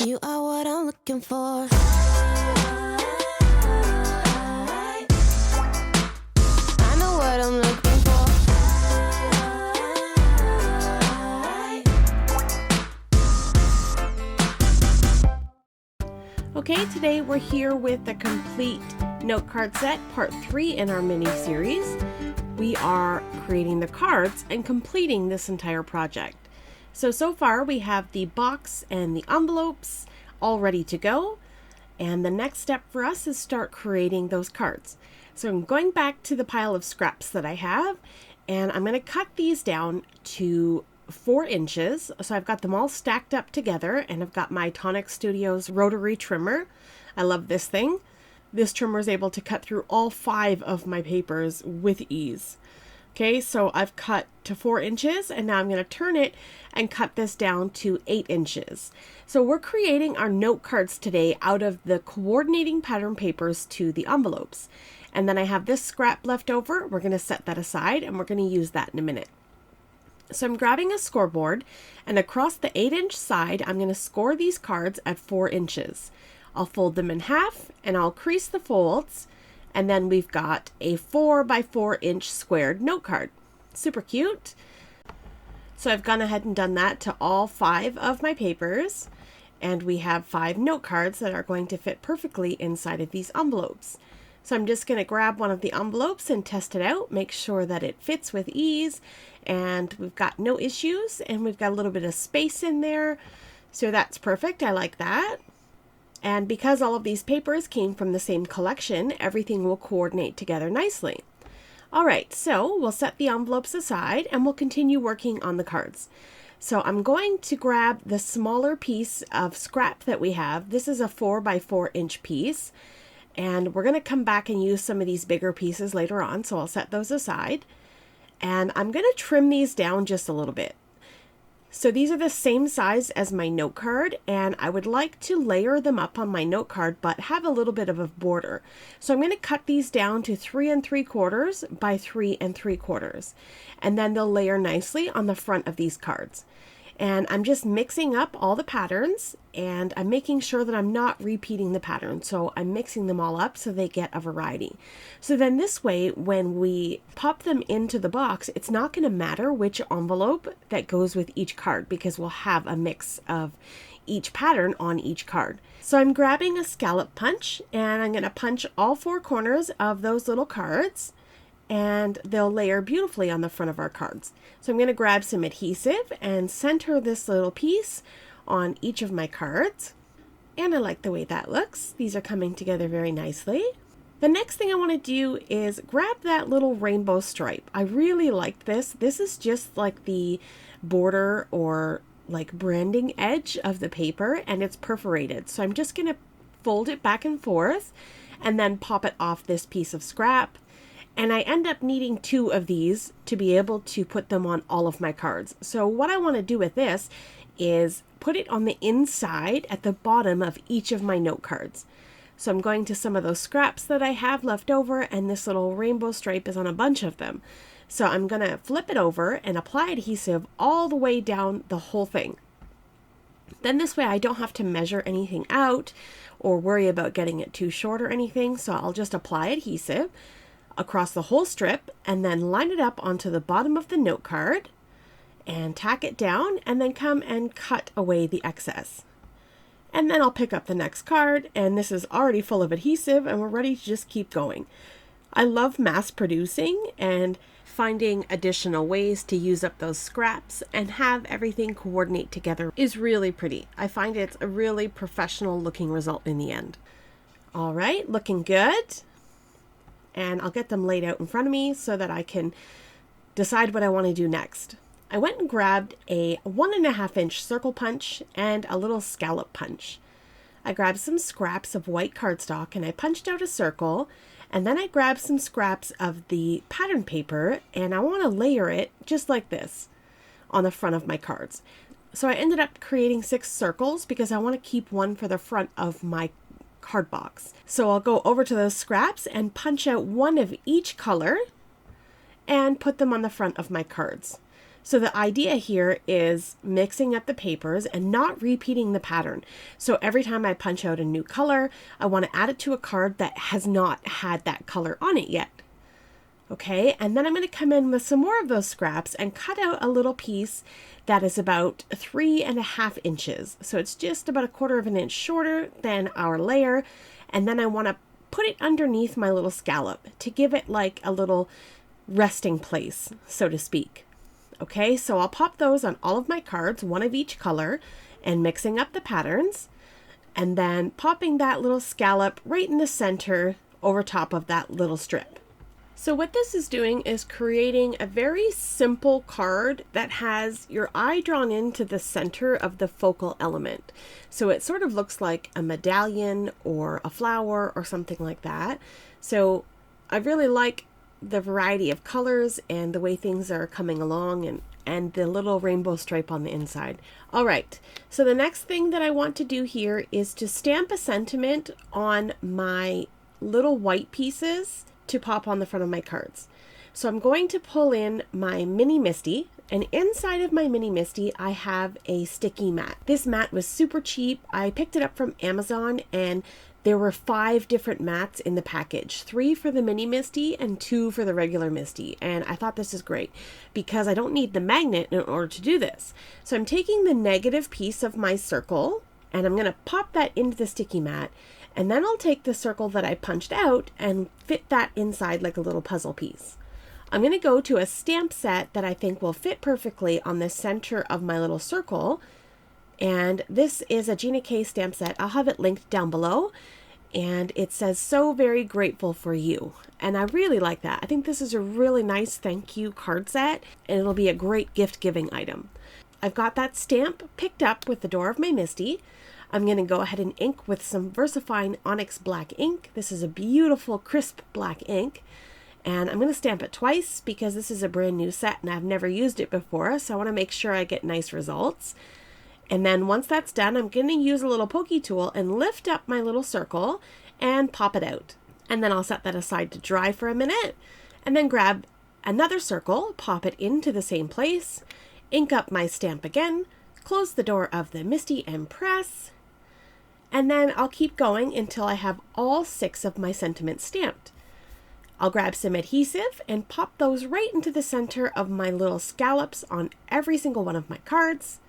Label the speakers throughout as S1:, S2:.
S1: You are what I'm looking for. I know what I'm looking for.
S2: Okay, today we're here with the complete note card set, part 3 in our mini series. We are creating the cards and completing this entire project. So far we have the box and the envelopes all ready to go. And the next step for us is start creating those cards. So I'm going back to the pile of scraps that I have, and I'm going to cut these down to 4 inches. So I've got them all stacked up together, and I've got my Tonic Studios rotary trimmer. I love this thing. This trimmer is able to cut through all 5 of my papers with ease. Okay, so I've cut to 4 inches, and now I'm going to turn it and cut this down to 8 inches. So we're creating our note cards today out of the coordinating pattern papers to the envelopes. And then I have this scrap left over. We're going to set that aside, and we're going to use that in a minute. So I'm grabbing a scoreboard, and across the 8-inch side, I'm going to score these cards at 4 inches. I'll fold them in half, and I'll crease the folds. And then we've got a 4 by 4 inch squared note card. Super cute. So I've gone ahead and done that to all 5 of my papers. And we have 5 note cards that are going to fit perfectly inside of these envelopes. So I'm just going to grab one of the envelopes and test it out, make sure that it fits with ease. And we've got no issues, and we've got a little bit of space in there. So that's perfect. I like that. And because all of these papers came from the same collection, everything will coordinate together nicely. All right, so we'll set the envelopes aside and we'll continue working on the cards. So I'm going to grab the smaller piece of scrap that we have. This is a 4 by 4 inch piece, and we're going to come back and use some of these bigger pieces later on, so I'll set those aside. And I'm going to trim these down just a little bit. So these are the same size as my note card, and I would like to layer them up on my note card but have a little bit of a border. So I'm going to cut these down to 3 3/4 by 3 3/4, and then they'll layer nicely on the front of these cards. And I'm just mixing up all the patterns, and I'm making sure that I'm not repeating the pattern. So I'm mixing them all up so they get a variety. So then this way, when we pop them into the box, it's not going to matter which envelope that goes with each card, because we'll have a mix of each pattern on each card. So I'm grabbing a scallop punch, and I'm going to punch all 4 corners of those little cards, and they'll layer beautifully on the front of our cards. So I'm going to grab some adhesive and center this little piece on each of my cards. And I like the way that looks. These are coming together very nicely. The next thing I want to do is grab that little rainbow stripe. I really like this. This is just like the border or like branding edge of the paper, and it's perforated. So I'm just going to fold it back and forth and then pop it off this piece of scrap. And I end up needing 2 of these to be able to put them on all of my cards. So what I want to do with this is put it on the inside at the bottom of each of my note cards. So I'm going to some of those scraps that I have left over, and this little rainbow stripe is on a bunch of them. So I'm going to flip it over and apply adhesive all the way down the whole thing. Then this way I don't have to measure anything out or worry about getting it too short or anything. So I'll just apply adhesive across the whole strip and then line it up onto the bottom of the note card and tack it down, and then come and cut away the excess. And then I'll pick up the next card, and this is already full of adhesive, and we're ready to just keep going. I love mass producing and finding additional ways to use up those scraps and have everything coordinate together is really pretty. I find it's a really professional looking result in the end. All right, looking good. And I'll get them laid out in front of me so that I can decide what I want to do next. I went and grabbed a 1.5 inch circle punch and a little scallop punch. I grabbed some scraps of white cardstock and I punched out a circle, and then I grabbed some scraps of the pattern paper, and I want to layer it just like this on the front of my cards. So I ended up creating 6 circles because I want to keep one for the front of my card box. So I'll go over to those scraps and punch out one of each color and put them on the front of my cards. So the idea here is mixing up the papers and not repeating the pattern. So every time I punch out a new color, I want to add it to a card that has not had that color on it yet. Okay, and then I'm going to come in with some more of those scraps and cut out a little piece that is about 3.5 inches. So it's just about 1/4 of an inch shorter than our layer. And then I want to put it underneath my little scallop to give it like a little resting place, so to speak. Okay, so I'll pop those on all of my cards, one of each color, and mixing up the patterns, and then popping that little scallop right in the center over top of that little strip. So what this is doing is creating a very simple card that has your eye drawn into the center of the focal element. So it sort of looks like a medallion or a flower or something like that. So I really like the variety of colors and the way things are coming along, and the little rainbow stripe on the inside. All right, so the next thing that I want to do here is to stamp a sentiment on my little white pieces to pop on the front of my cards. So I'm going to pull in my mini Misty, and inside of my mini Misty I have a sticky mat. This mat was super cheap. I picked it up from Amazon, and there were 5 different mats in the package, 3 for the mini Misty and 2 for the regular Misty. And I thought this is great because I don't need the magnet in order to do this. So I'm taking the negative piece of my circle and I'm going to pop that into the sticky mat. And then I'll take the circle that I punched out and fit that inside like a little puzzle piece. I'm going to go to a stamp set that I think will fit perfectly on the center of my little circle. And this is a Gina K stamp set. I'll have it linked down below. And it says, "So very grateful for you." And I really like that. I think this is a really nice thank you card set, and it'll be a great gift giving item. I've got that stamp picked up with the door of my Misty. I'm going to go ahead and ink with some VersaFine Onyx Black ink. This is a beautiful crisp black ink. And I'm going to stamp it twice because this is a brand new set and I've never used it before. So I want to make sure I get nice results. And then once that's done, I'm going to use a little pokey tool and lift up my little circle and pop it out. And then I'll set that aside to dry for a minute and then grab another circle, pop it into the same place, ink up my stamp again, close the door of the Misty and press. And then I'll keep going until I have all 6 of my sentiments stamped. I'll grab some adhesive and pop those right into the center of my little scallops on every single one of my cards.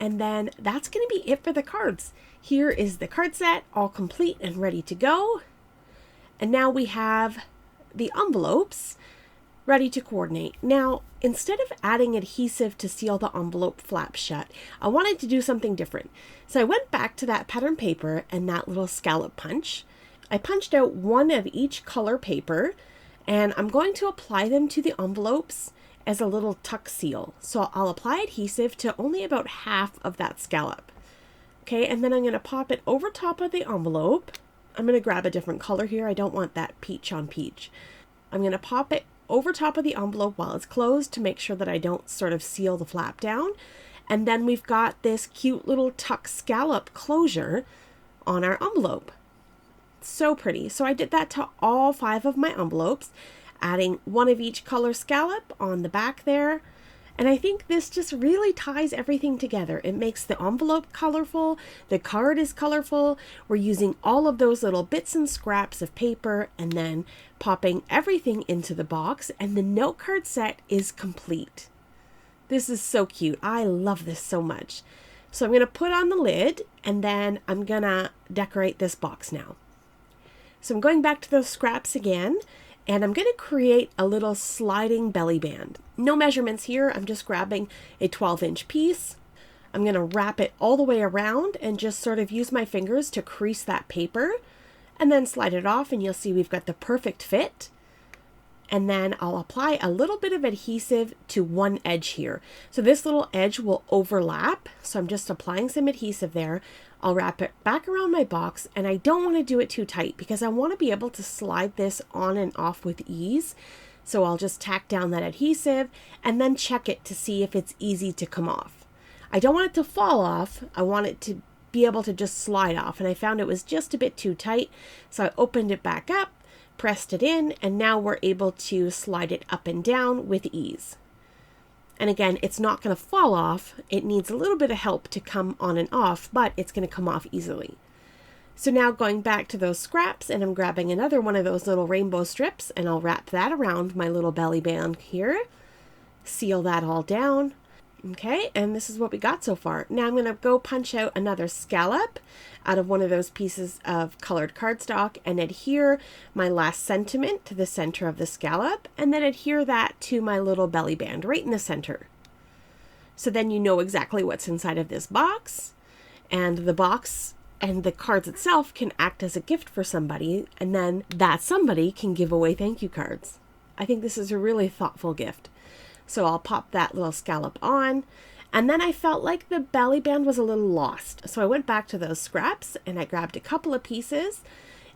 S2: And then that's going to be it for the cards. Here is the card set, all complete and ready to go. And now we have the envelopes ready to coordinate. Now, instead of adding adhesive to seal the envelope flap shut, I wanted to do something different. So I went back to that pattern paper and that little scallop punch. I punched out one of each color paper, and I'm going to apply them to the envelopes as a little tuck seal. So I'll apply adhesive to only about half of that scallop. Okay, and then I'm going to pop it over top of the envelope. I'm going to grab a different color here. I don't want that peach on peach. I'm going to pop it over top of the envelope while it's closed to make sure that I don't sort of seal the flap down. And then we've got this cute little tuck scallop closure on our envelope. So pretty. So I did that to all 5 of my envelopes, adding one of each color scallop on the back there. And I think this just really ties everything together. It makes the envelope colorful, the card is colorful. We're using all of those little bits and scraps of paper and then popping everything into the box, and the note card set is complete. This is so cute. I love this so much. So I'm going to put on the lid and then I'm going to decorate this box now. So I'm going back to those scraps again, and I'm going to create a little sliding belly band. No measurements here. I'm just grabbing a 12-inch piece. I'm going to wrap it all the way around and just sort of use my fingers to crease that paper and then slide it off, and you'll see we've got the perfect fit. And then I'll apply a little bit of adhesive to one edge here. So this little edge will overlap. So I'm just applying some adhesive there. I'll wrap it back around my box, and I don't want to do it too tight because I want to be able to slide this on and off with ease. So I'll just tack down that adhesive and then check it to see if it's easy to come off. I don't want it to fall off. I want it to be able to just slide off, and I found it was just a bit too tight. So I opened it back up, pressed it in, and now we're able to slide it up and down with ease. And again, it's not going to fall off. It needs a little bit of help to come on and off, but it's going to come off easily. So now going back to those scraps, and I'm grabbing another one of those little rainbow strips, and I'll wrap that around my little belly band here. Seal that all down. Okay, and this is what we got so far. Now I'm going to go punch out another scallop out of one of those pieces of colored cardstock and adhere my last sentiment to the center of the scallop, and then adhere that to my little belly band right in the center. So then you know exactly what's inside of this box, and the box and the cards itself can act as a gift for somebody, and then that somebody can give away thank you cards. I think this is a really thoughtful gift. So I'll pop that little scallop on, and then I felt like the belly band was a little lost. So I went back to those scraps and I grabbed a couple of pieces,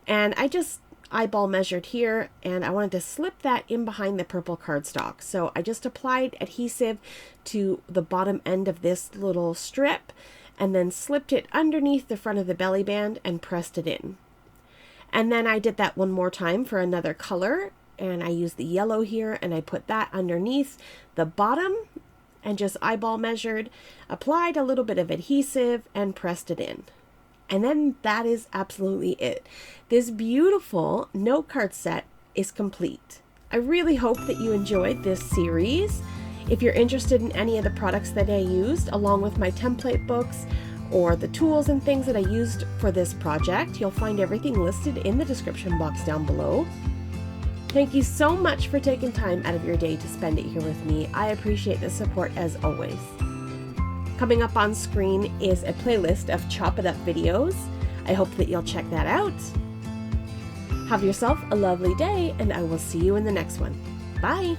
S2: and I just eyeball measured here, and I wanted to slip that in behind the purple cardstock. So I just applied adhesive to the bottom end of this little strip and then slipped it underneath the front of the belly band and pressed it in. And then I did that one more time for another color, and I used the yellow here, and I put that underneath the bottom and just eyeball measured, applied a little bit of adhesive, and pressed it in. And then that is absolutely it. This beautiful note card set is complete. I really hope that you enjoyed this series. If you're interested in any of the products that I used, along with my template books or the tools and things that I used for this project, you'll find everything listed in the description box down below. Thank you so much for taking time out of your day to spend it here with me. I appreciate the support as always. Coming up on screen is a playlist of Chop It Up videos. I hope that you'll check that out. Have yourself a lovely day, and I will see you in the next one. Bye!